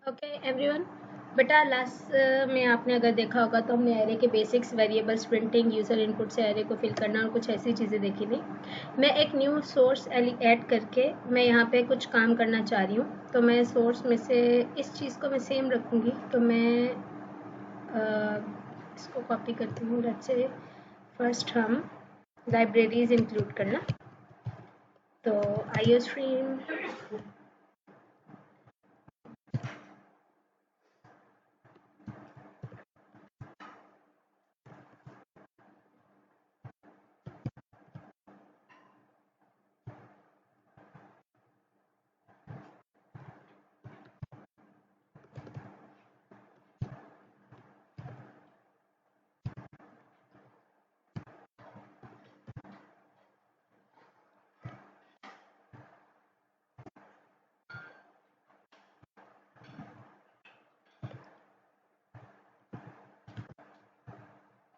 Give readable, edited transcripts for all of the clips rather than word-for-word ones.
Okay everyone, बेटा last में आपने अगर देखा होगा तो हमने एरे के basics, variables, printing, user input से एरे को फिल करना और कुछ ऐसी चीज़ें देखी थी। मैं एक न्यू सोर्स ऐड करके मैं यहाँ पे कुछ काम करना चाह रही हूँ। तो मैं सोर्स में से इस चीज़ को मैं सेम रखूँगी। तो मैं इसको कॉपी करती हूँ। लेट्स से फर्स्ट हम लाइब्रेरीज इंक्लूड करना। तो IO stream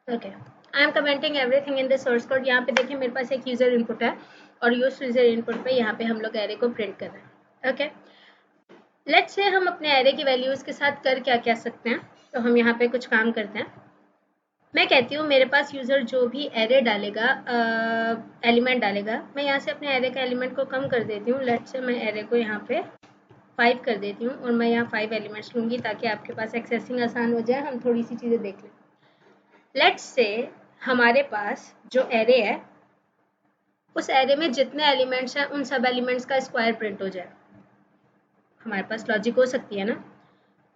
okay, I am commenting everything in the source code. यहाँ पे देखिए मेरे पास एक यूज़र इनपुट है और यूज यूज़र इनपुट पे यहाँ पे हम लोग एरे को प्रिंट कर रहे हैं। ओके, लेट्स से हम अपने एरे की वैल्यूज़ के साथ कर क्या क्या सकते हैं। तो हम यहाँ पे कुछ काम करते हैं। मैं कहती हूँ मेरे पास यूज़र जो भी एरे डालेगा, एलिमेंट डालेगा, मैं यहाँ से अपने एरे का एलिमेंट को कम कर देती हूँ। लेट्स से मैं एरे को यहाँ पे 5 कर देती हूँ और मैं यहाँ 5 एलिमेंट्स लूँगी ताकि आपके पास एक्सेसिंग आसान हो जाए। हम थोड़ी सी चीज़ें देख लें। लेट्स से हमारे पास जो एरे है उस एरे में जितने एलिमेंट्स हैं उन सब एलिमेंट्स का स्क्वायर प्रिंट हो जाए। हमारे पास लॉजिक हो सकती है ना।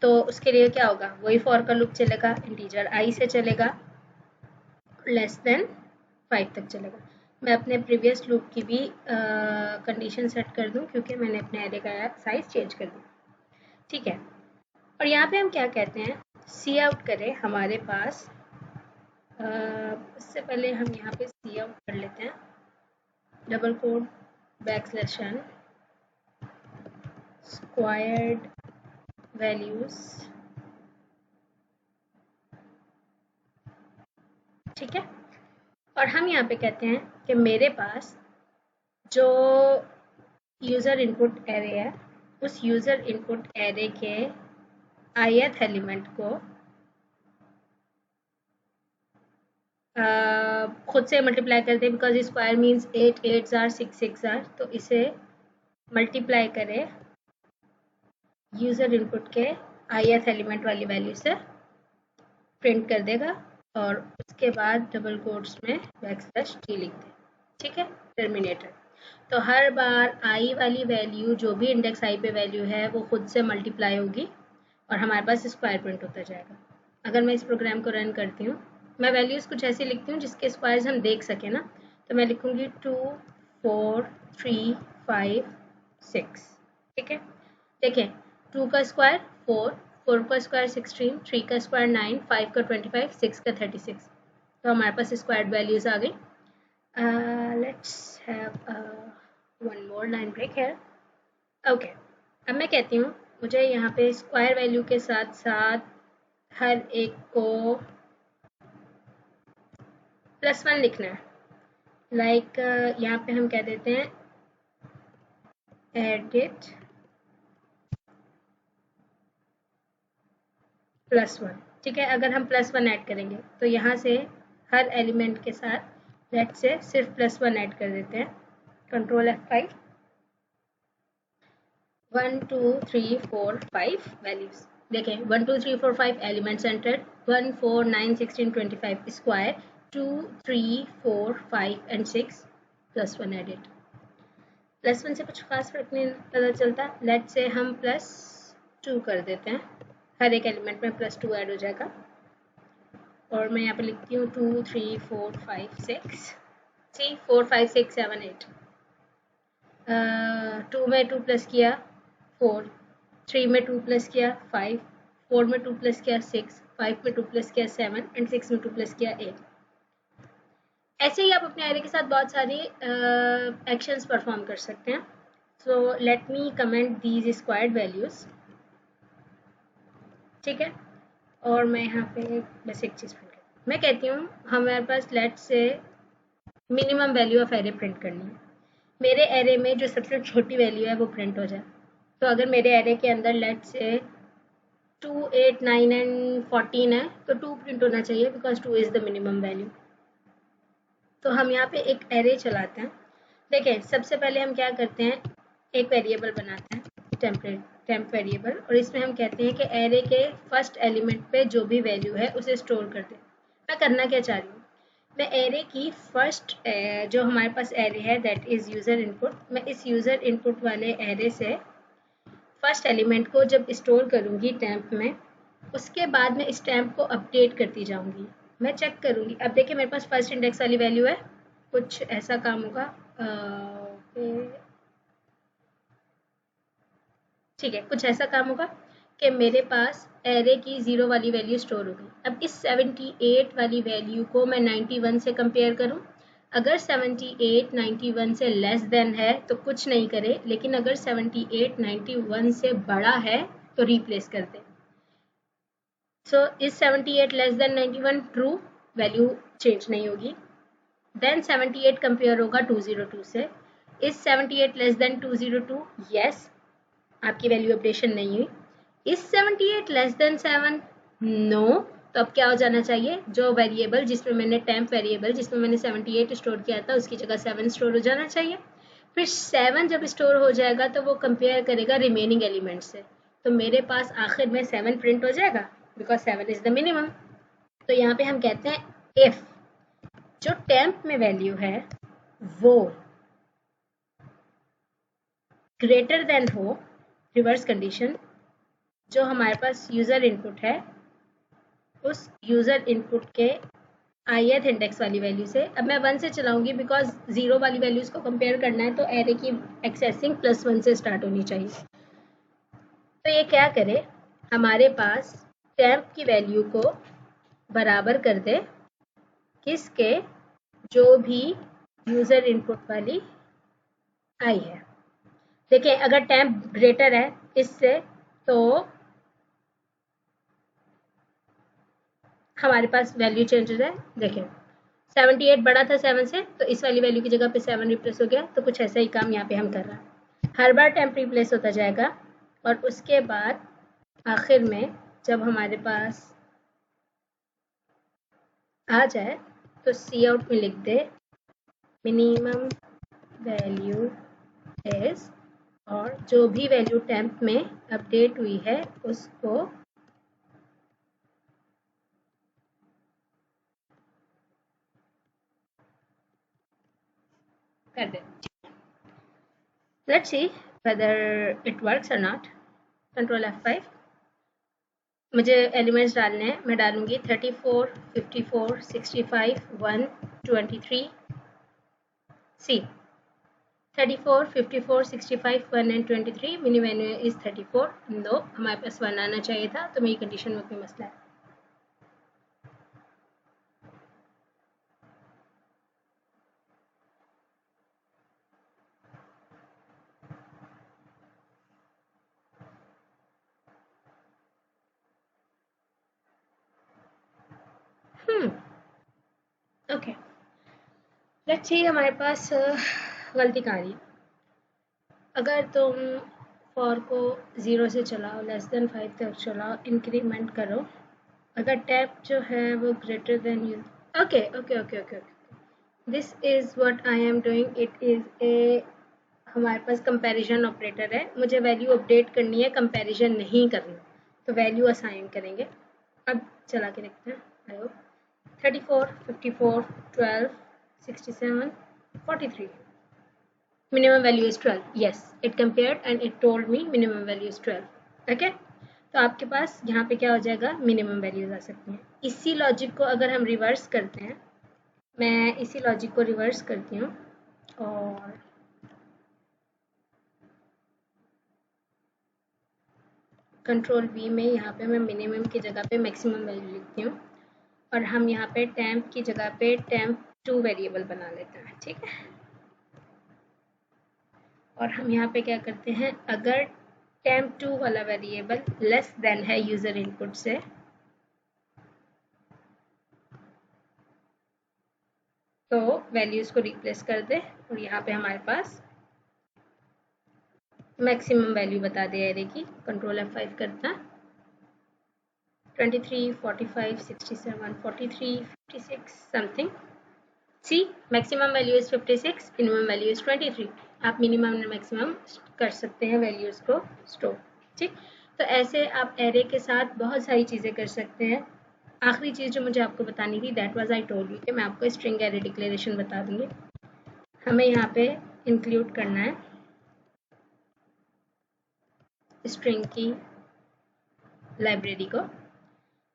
तो उसके लिए क्या होगा, वही फॉर का लूप चलेगा, इंटीजर आई से चलेगा, लेस देन 5 तक चलेगा। मैं अपने प्रीवियस लूप की भी कंडीशन सेट कर दूं क्योंकि मैंने अपने एरे का साइज चेंज कर दिया। ठीक है, और यहाँ पे हम क्या कहते हैं, सी आउट करें हमारे पास। इससे पहले हम यहाँ पे सी आउट कर लेते हैं, double quote backslash n squared values. ठीक है, और हम यहाँ पे कहते हैं कि मेरे पास जो यूज़र इनपुट एरे है उस यूज़र इनपुट एरे के ith एलिमेंट को खुद से मल्टीप्लाई करते हैं, because square means 8 8s are 6 6 are। तो इसे मल्टीप्लाई करें यूज़र इनपुट के ith एलिमेंट वाली वैल्यू से, प्रिंट कर देगा और उसके बाद डबल कोट्स में बैकस्लैश t लिख दें। ठीक है, टर्मिनेटर। तो हर बार आई वाली वैल्यू, जो भी इंडेक्स आई पे वैल्यू है, वो खुद से मल्टीप्लाई होगी और हमारे पास स्क्वायर प्रिंट होता जाएगा। अगर मैं इस प्रोग्राम को रन करती हूँ, मैं वैल्यूज़ कुछ ऐसी लिखती हूँ जिसके स्क्वायर्स हम देख सकें ना। तो मैं लिखूँगी 2 4 3 5 6। ठीक है, देखें 2 का स्क्वायर 4, 4 का स्क्वायर 16, 3 का स्क्वायर 9, 5 का 25, 6 का 36। तो हमारे पास स्क्वायर्ड वैल्यूज़ आ गई। Let's have one more line break है। ओके, अब मैं कहती हूँ मुझे यहाँ पे स्क्वायर वैल्यू के साथ साथ हर एक को +1 लिखना है। लाइक यहाँ पे हम कह देते हैं एडिट +1। ठीक है, अगर हम +1 ऐड करेंगे तो यहाँ से हर एलिमेंट के साथ लेट्स से सिर्फ +1 ऐड कर देते हैं। कंट्रोल F5, 1 2 3 4 5 वैल्यूज देखें, 1 2 3 4 5 elements entered, 1 4 9 16 25 square, 2 3 4 5 and 6 +1 added. +1 से कुछ खास फर्क नहीं पता चलता। लेट से हम +2 कर देते हैं, हर एक एलिमेंट में +2 ऐड हो जाएगा। और मैं यहाँ पे लिखती हूँ 2 3 4 5 6 3 4 5 6 7 8। 2 में 2 प्लस किया 4, 3 में 2 प्लस किया 5, 4 में 2 प्लस किया 6, 5 में 2 प्लस किया 7 एंड 6 में 2 प्लस किया 8। ऐसे ही आप अपने एरे के साथ बहुत सारी एक्शंस परफॉर्म कर सकते हैं। So let me comment these squared values. ठीक है, और मैं यहाँ पे बस एक चीज़ प्रिंट करती हूँ। मैं कहती हूँ हमारे पास लेट से minimum value of array print करनी है। मेरे एरे में जो सबसे छोटी वैल्यू है वो प्रिंट हो जाए। तो अगर मेरे एरे के अंदर लेट से 2, 8, 9 एंड 14 है, तो 2 प्रिंट होना चाहिए because 2 is the minimum value. तो हम यहाँ पे एक एरे चलाते हैं। देखें, सबसे पहले हम क्या करते हैं, एक वेरिएबल बनाते हैं, टेम्प वेरिएबल, और इसमें हम कहते हैं कि एरे के फर्स्ट एलिमेंट पे जो भी वैल्यू है उसे स्टोर कर दें। मैं करना क्या चाह रही हूँ, मैं एरे की फर्स्ट जो हमारे पास एरे है दैट इज़ यूज़र इनपुट, मैं इस यूज़र इनपुट वाले एरे से फर्स्ट एलिमेंट को जब स्टोर करूँगी टेम्प में, उसके बाद मैं इस टेम्प को अपडेट करती जाऊँगी। मैं चेक करूँगी, अब देखिए मेरे पास फर्स्ट इंडेक्स वाली वैल्यू है, कुछ ऐसा काम होगा, ठीक है, कुछ ऐसा काम होगा कि मेरे पास एरे की 0 वाली वैल्यू स्टोर हो गई। अब इस 78 वाली वैल्यू को मैं 91 से कंपेयर करूं। अगर 78 91 से लेस देन है तो कुछ नहीं करे, लेकिन अगर 78 91 से बड़ा है तो रिप्लेस कर दे। सो इस 78 less than 91 true, value change नहीं होगी। देन 78 कंपेयर होगा 202 से। इस 78 लेस देन 202, यस, आपकी वैल्यू अपडेशन नहीं हुई। इस 78 लेस देन 7, नो, तो अब क्या हो जाना चाहिए, जो वेरिएबल जिसमें मैंने टेम्प वेरिएबल जिसमें मैंने 78 स्टोर किया था उसकी जगह 7 स्टोर हो जाना चाहिए। फिर 7 जब स्टोर हो जाएगा तो वो कंपेयर करेगा रिमेनिंग एलिमेंट से, तो मेरे पास आखिर में 7 प्रिंट हो जाएगा बिकॉज 7 इज द मिनिमम। तो यहाँ पे हम कहते हैं इफ जो टेम्प में वैल्यू है वो ग्रेटर देन हो, रिवर्स कंडीशन, जो हमारे पास यूज़र इनपुट है उस यूज़र इनपुट के ith इंडेक्स वाली वैल्यू से। अब मैं 1 से चलाऊंगी बिकॉज 0 वाली वैल्यूज़ को कंपेयर करना है, तो एरे की एक्सेसिंग +1 से स्टार्ट होनी चाहिए। तो ये क्या करे, हमारे पास टेम्प की वैल्यू को बराबर कर दे किसके, जो भी यूज़र इनपुट वाली आई है। देखिए अगर टेम्प ग्रेटर है इससे तो हमारे पास वैल्यू चेंज हो जाए। देखिए 78 बड़ा था 7 से, तो इस वाली वैल्यू की जगह पे 7 रिप्लेस हो गया, तो कुछ ऐसा ही काम यहाँ पे हम कर रहे हैं। हर बार टेम्प रिप्लेस होता जाएगा और उसके बाद आखिर में जब हमारे पास आ जाए तो सी आउट में लिख दे मिनिमम वैल्यू इज, और जो भी वैल्यू टेम्प में अपडेट हुई है उसको कर दे। Let's see whether it works or not. Control F5. मुझे एलिमेंट्स डालने हैं, मैं डालूंगी 34, 54, 65, 1, 23, see 34, 54, 65, 1 and 23, mini value is 34। No, हमारे पास 1 आना चाहिए था, तो मेरी कंडीशन में कोई मसला है। ओके, लेट्स सी हमारे पास गलती कहाँ रही है। अगर तुम फॉर को 0 से चलाओ, लेस देन 5 तक चलाओ, इंक्रीमेंट करो, अगर टैप जो है वो greater than you, okay okay okay okay, this is what I am doing, it is a, हमारे पास कंपैरिजन ऑपरेटर है, मुझे वैल्यू अपडेट करनी है, कंपैरिजन नहीं करना, तो वैल्यू असाइन करेंगे। अब चला के देखते हैं। I hope 34, 54, 12, 67, 43, minimum value is 12, yes, it compared and it told me minimum value is 12, okay? तो आपके पास यहाँ पे क्या हो जाएगा, मिनिमम वैल्यूज आ सकती हैं। इसी लॉजिक को अगर हम रिवर्स करते हैं, मैं इसी लॉजिक को रिवर्स करती हूँ और कंट्रोल V में यहाँ पे मैं मिनिमम की जगह पे मैक्सिमम वैल्यू लिखती हूँ और हम यहाँ पे टेम्प की जगह पे temp2 वेरिएबल बना लेते हैं, ठीक है? और हम यहाँ पे क्या करते हैं, अगर temp2 वाला वेरिएबल लेस देन है यूज़र इनपुट से, तो वैल्यूज़ को रिप्लेस कर दे और यहाँ पे हमारे पास मैक्सिमम वैल्यू बता दे एरे की। कंट्रोल F5 करता है 23, 45, 67, 43, 56 something. See maximum value is 56, minimum value is 23। आप मिनिमम और मैक्सिमम कर सकते हैं वैल्यूज को स्टोर। ठीक, तो ऐसे आप एरे के साथ बहुत सारी चीज़ें कर सकते हैं। आखिरी चीज़ जो मुझे आपको बतानी थी that was I told you कि मैं आपको स्ट्रिंग एरे डिक्लेरेशन बता दूंगी। हमें यहाँ पे इंक्लूड करना है स्ट्रिंग की लाइब्रेरी को,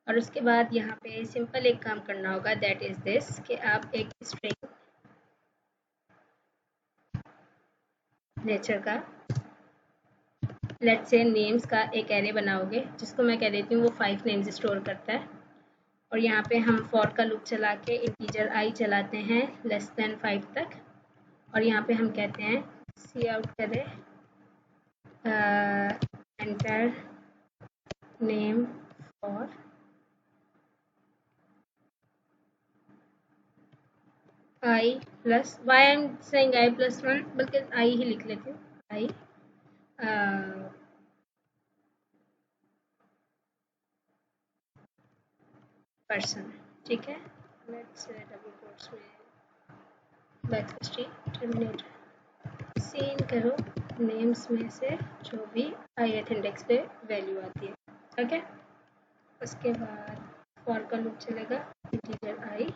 और उसके बाद यहाँ पे सिंपल एक काम करना होगा दैट इज दिस कि आप एक स्ट्रिंग नेचर का लेट्स से नेम्स का एक एरे बनाओगे जिसको मैं कह देती हूँ वो 5 नेम्स स्टोर करता है, और यहाँ पे हम फॉर का लूप चला के इंटीजर आई चलाते हैं लेस देन 5 तक, और यहाँ पे हम कहते हैं सी आउट करें enter name for I plus Y I am saying I plus 1, बल्कि आई ही लिख लेती हूँ आई पर्सन। ठीक है, लेट्स डबल कोट्स में बैकस्लैश टर्मिनेटर सीन करो नेम्स में से जो भी ith इंडेक्स पे वैल्यू आती है। ओके, उसके बाद फॉर का लूप चलेगा इंटीजर आई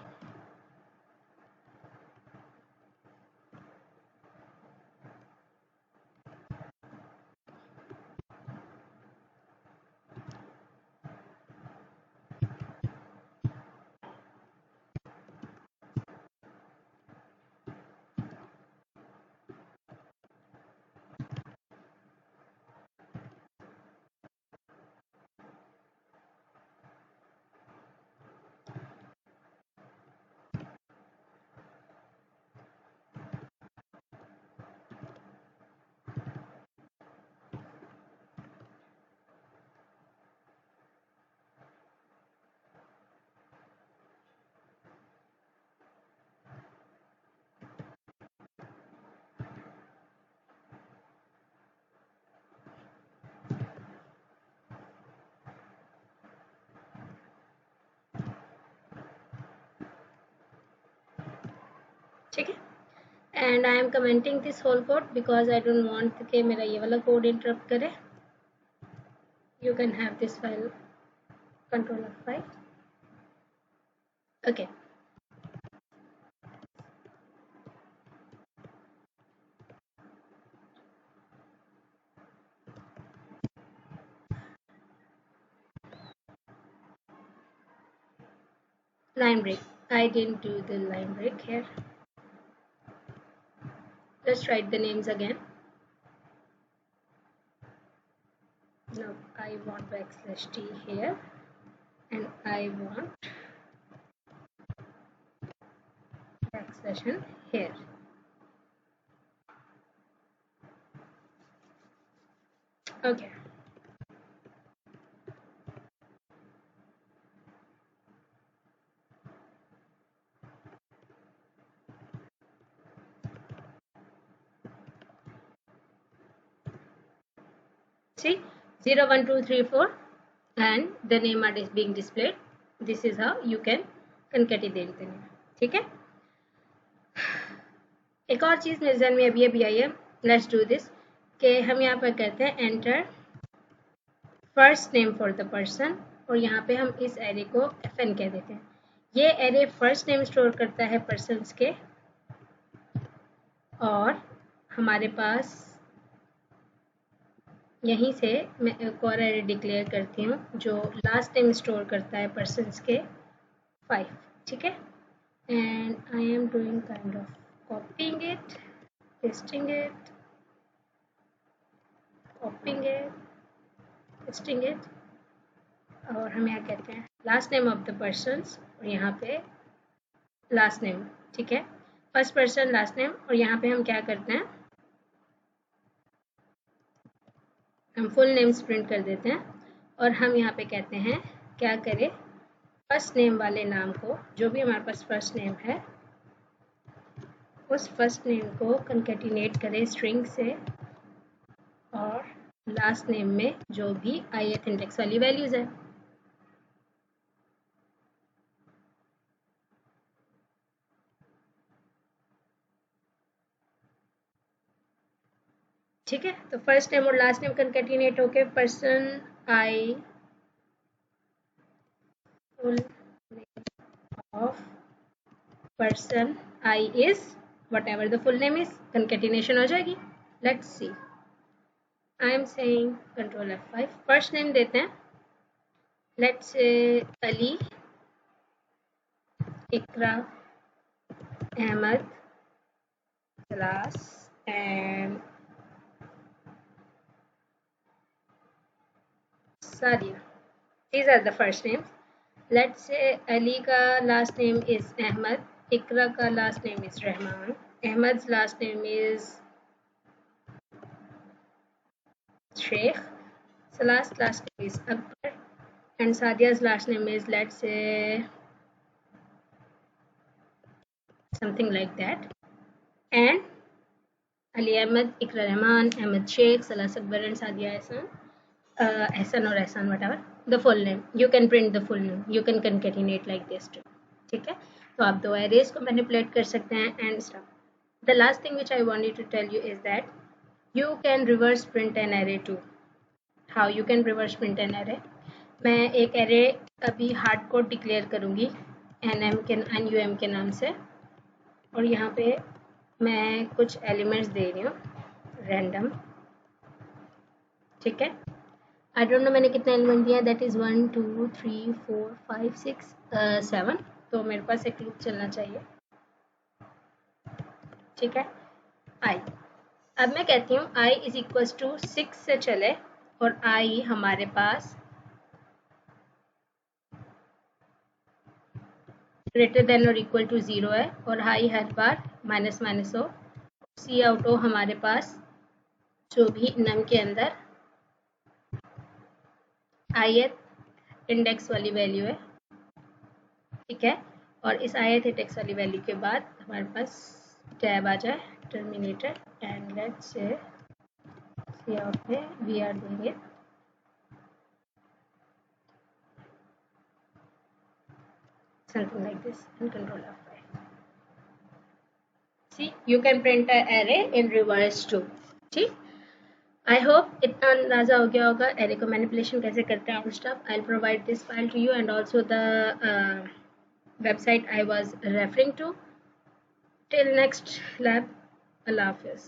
ठीक है, and I am commenting this whole code because I don't want कि मेरा ये वाला कोड इंटरप्ट करे। You can have this file control F5। Okay, line break. I didn't do the line break here. Let's write the names again. Now I want backslash t here, and I want backslash n here. Okay. See, 0, 1, 2, 3, 4, and the name are being displayed. This is how you can concatenate the name. ठीक है, एक और चीज मेरे ध्यान में अभी अभी आई है, लेट्स डू दिस कि हम यहाँ पर कहते हैं enter first name for the person, और यहाँ पे हम इस एरे को FN कह देते हैं। ये एरे फर्स्ट नेम स्टोर करता है पर्सन्स के, और हमारे पास यहीं से मैं एक और एरे डिक्लेयर करती हूँ जो लास्ट नेम स्टोर करता है पर्सन्स के 5। ठीक है, and I am doing kind of कॉपिंग it, pasting it, कॉपिंग it, pasting it, और हम यहाँ कहते हैं last name of the persons, और यहाँ पे लास्ट नेम। ठीक है, फर्स्ट पर्सन लास्ट नेम, और यहाँ पे हम क्या करते हैं, हम फुल नेम्स प्रिंट कर देते हैं, और हम यहाँ पे कहते हैं क्या करें, फर्स्ट नेम वाले नाम को, जो भी हमारे पास फर्स्ट नेम है उस फर्स्ट नेम को कंकैटिनेट करें स्ट्रिंग से, और लास्ट नेम में जो भी ith इंडेक्स वाली वैल्यूज है। ठीक है, तो फर्स्ट नेम और लास्ट नेम कंकैटिनेट होके person I full name of person I is whatever the full name is, concatenation हो जाएगी. Let's see. I am saying control F5. First name देते हैं. Let's say Ali, Ikra, Ahmed, Salas and Sadia. These are the first names. Let's say Ali ka last name is Ahmed, Ikra ka last name is Rahman, Ahmed's last name is Sheikh, Salas last name is Akbar, and Sadia's last name is, let's say, something like that. And Ali Ahmed, Ikra Rahman, Ahmed Sheikh, Salas Akbar and Sadia Ahsan. Ahsan or Ahsan, whatever the full name, you can print the full name, you can concatenate like this too. ठीक है, तो आप दो arrays को manipulate कर सकते हैं and stuff. The last thing which I wanted to tell you is that you can reverse print an array too. How you can reverse print an array? मैं एक एरे अभी हार्ड कोड डिक्लेयर करूँगी NUM के नाम से, और यहाँ पे मैं कुछ एलिमेंट्स दे रही हूँ रैंडम. ठीक है, आई डोंट नो मैंने कितने एलिमेंट दिया, दैट इज़ 1 2 3 4 5 6 7. तो मेरे पास एक लूप चलना चाहिए. ठीक है, आई. अब मैं कहती हूँ i इज इक्वल टू 6 से चले, और i हमारे पास ग्रेटर देन और इक्वल टू 0 है, और i her bar minus minus हो. सी आउट हो हमारे पास जो भी नम के अंदर ith इंडेक्स वाली वैल्यू है. ठीक है, और इस ith इंडेक्स वाली वैल्यू के बाद हमारे पास टैब आ जाए terminator, and let's say cout में वी आर देंगे something like this and control F5. See, you can print an array in reverse too. ठीक, आई होप इतना अंदाजा हो गया होगा एरे को मैनिपुलेशन कैसे करते हैं और stuff. I will provide this file to you and also the website I was referring to. Till next lab, Allah Hafiz.